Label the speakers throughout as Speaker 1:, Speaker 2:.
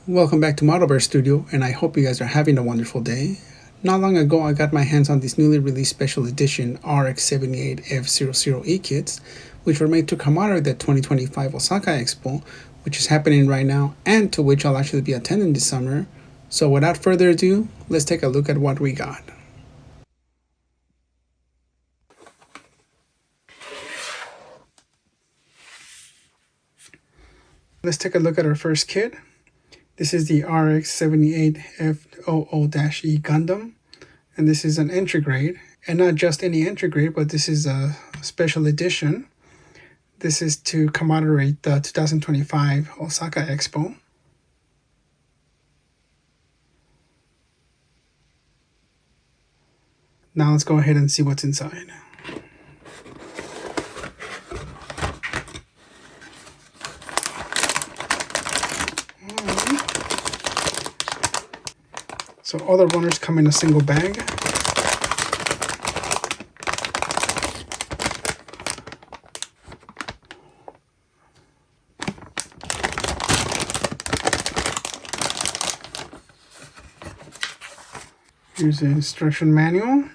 Speaker 1: Welcome back to Modelbear Studio, and I hope you guys are having a wonderful day. Not long ago, I got my hands on these newly released special edition RX-78F00 kits, which were made to commemorate the 2025 Osaka Expo, which is happening right now, and to which I'll actually be attending this summer. So without further ado, let's take a look at what we got. Let's take a look at our first kit. This is the RX-78F00-E Gundam, and this is an entry grade, and not just any entry grade, but this is a special edition. This is to commemorate the 2025 Osaka Expo. Now let's go ahead and see what's inside. So all the runners come in a single bag. Here's the instruction manual.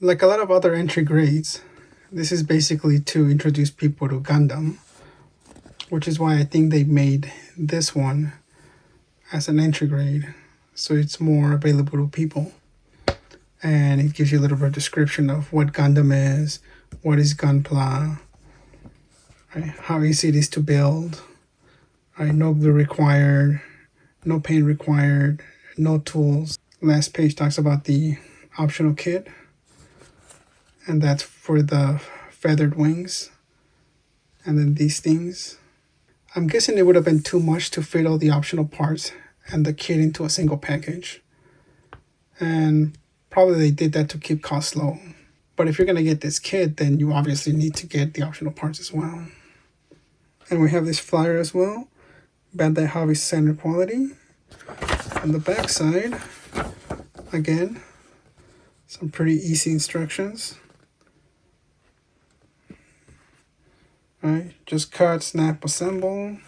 Speaker 1: Like a lot of other entry grades, this is basically to introduce people to Gundam, which is why I think they made this one as an entry grade, so it's more available to people. And it gives you a little bit of description of what Gundam is, what is Gunpla, right, how easy it is to build, right, no glue required, no paint required, no tools. Last page talks about the optional kit, and that's for the feathered wings. And then these things. I'm guessing it would have been too much to fit all the optional parts and the kit into a single package. And probably they did that to keep costs low. But if you're going to get this kit, then you obviously need to get the optional parts as well. And we have this flyer as well. Bandai Hobby Standard Quality. On the back side, again, some pretty easy instructions. Right, just cut, snap, assemble,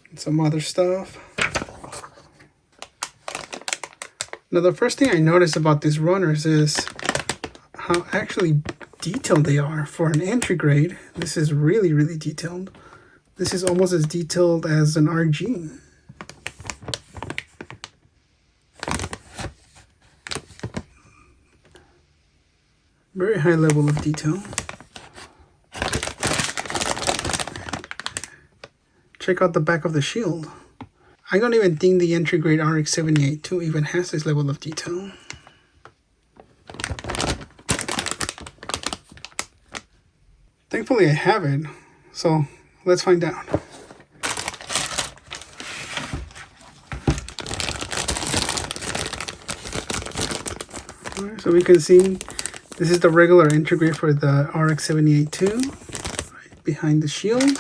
Speaker 1: and some other stuff. Now the first thing I noticed about these runners is how actually detailed they are. For an entry grade, this is really, really detailed. This is almost as detailed as an RG. Very high level of detail. Check out the back of the shield. I don't even think the entry grade RX-78 even has this level of detail. Thankfully I have it, so let's find out. Alright, so we can see this is the regular entry grade for the RX-78 right behind the shield.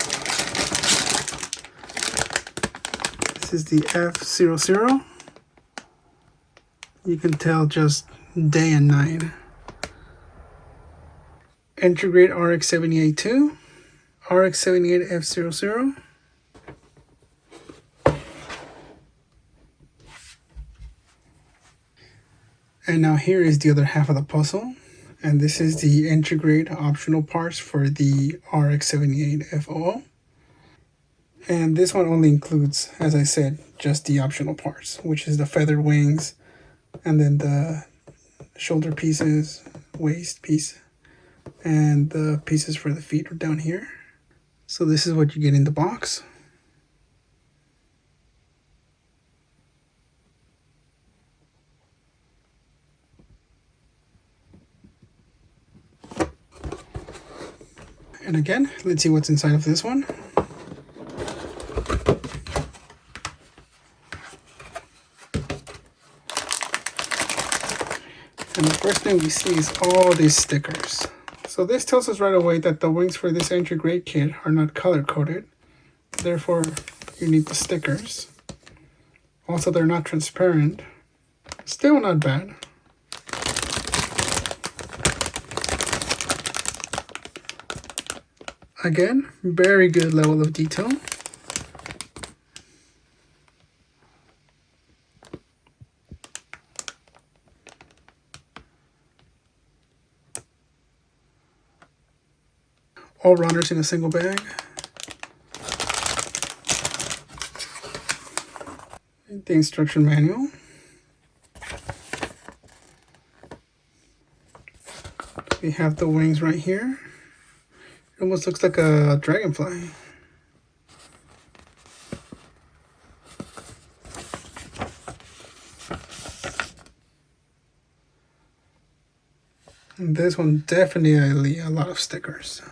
Speaker 1: This is the F00. You can tell just day and night. Entry grade RX-78 RX-78F00. And now here is the other half of the puzzle. And this is the entry grade optional parts for the RX-78F00. And this one only includes, as I said, just the optional parts, which is the feather wings, and then the shoulder pieces, waist piece, and the pieces for the feet are down here. So this is what you get in the box. And again, let's see what's inside of this one. And the first thing we see is all these stickers. So this tells us right away that the wings for this entry grade kit are not color coded. Therefore, you need the stickers. Also, they're not transparent. Still not bad. Again, very good level of detail. All runners in a single bag. The instruction manual. We have the wings right here. It almost looks like a dragonfly. And this one definitely a lot of stickers.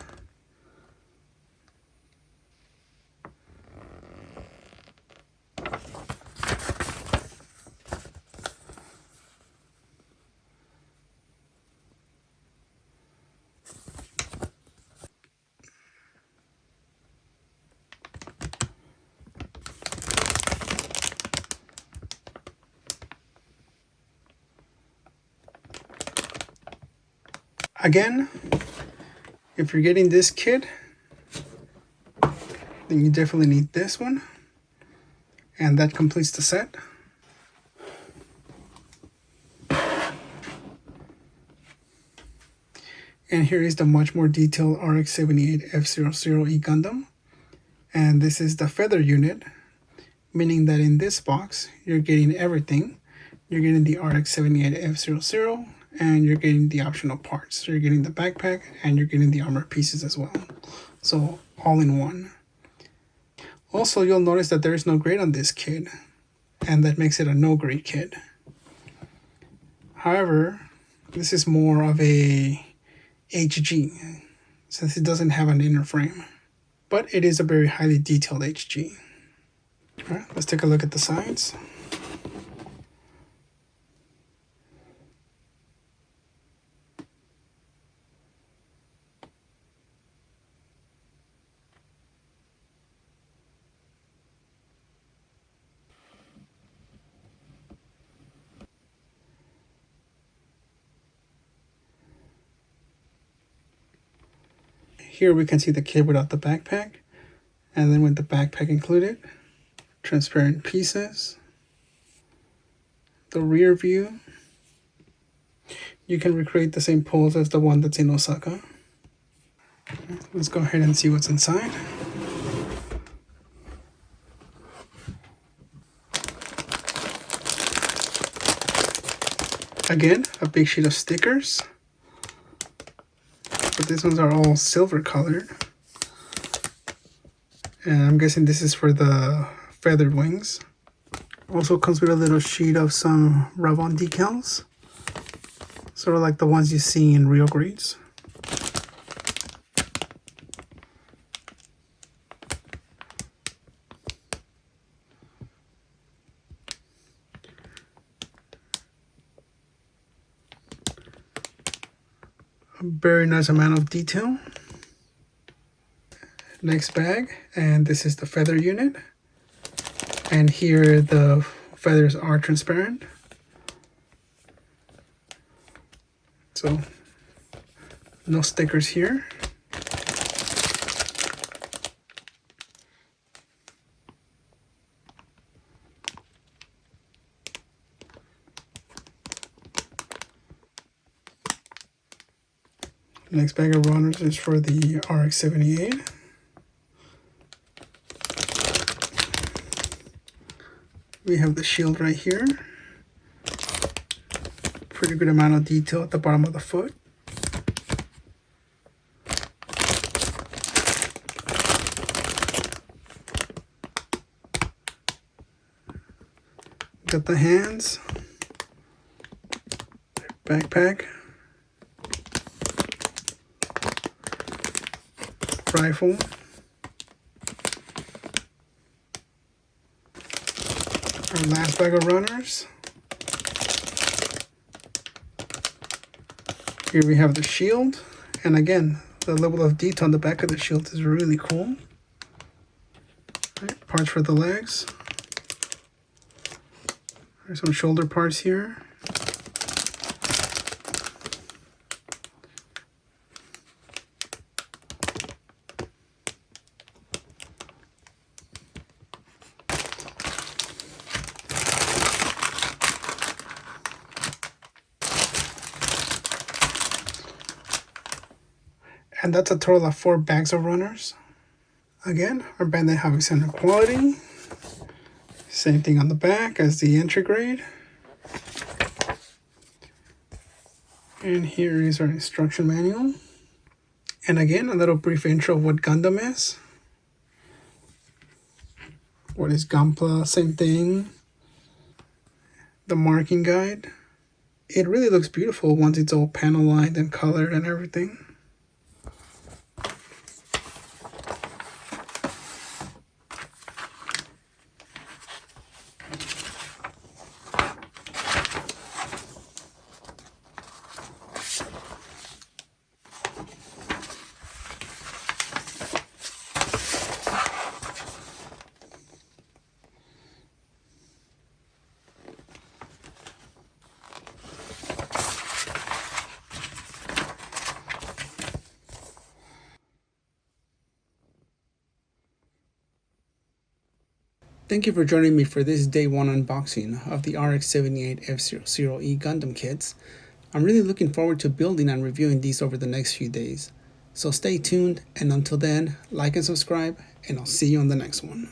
Speaker 1: Again, if you're getting this kit, then you definitely need this one. And that completes the set. And here is the much more detailed RX-78F00 Gundam. And this is the feather unit, meaning that in this box, you're getting everything. You're getting the RX-78F00, and you're getting the optional parts. So you're getting the backpack, and you're getting the armor pieces as well. So all in one. Also, you'll notice that there is no grade on this kit, and that makes it a no grade kit. However, this is more of a HG, since it doesn't have an inner frame. But it is a very highly detailed HG. Alright, let's take a look at the sides. Here we can see the kit without the backpack, and then with the backpack included, transparent pieces, the rear view. You can recreate the same pose as the one that's in Osaka. Let's go ahead and see what's inside. Again, a big sheet of stickers. But these ones are all silver colored. And I'm guessing this is for the feathered wings. Also comes with a little sheet of some Ravon decals. Sort of like the ones you see in real grades. A very nice amount of detail. Next bag, and this is the feather unit. And here the feathers are transparent. So no stickers here. Next bag of runners is for the RX-78. We have the shield right here. Pretty good amount of detail at the bottom of the foot. Got the hands, backpack, rifle, our last bag of runners. Here we have the shield, and again, the level of detail on the back of the shield is really cool. Right, parts for the legs. There's some shoulder parts here. And that's a total of 4 bags of runners. Again, our bandai Hobby Center quality. Same thing on the back as the entry grade. And here is our instruction manual. And again, a little brief intro of what Gundam is. What is Gunpla? Same thing. The marking guide. It really looks beautiful once it's all panel lined and colored and everything. Thank you for joining me for this day 1 unboxing of the RX-78F00E Gundam kits. I'm really looking forward to building and reviewing these over the next few days. So stay tuned, and until then, like and subscribe, and I'll see you on the next one.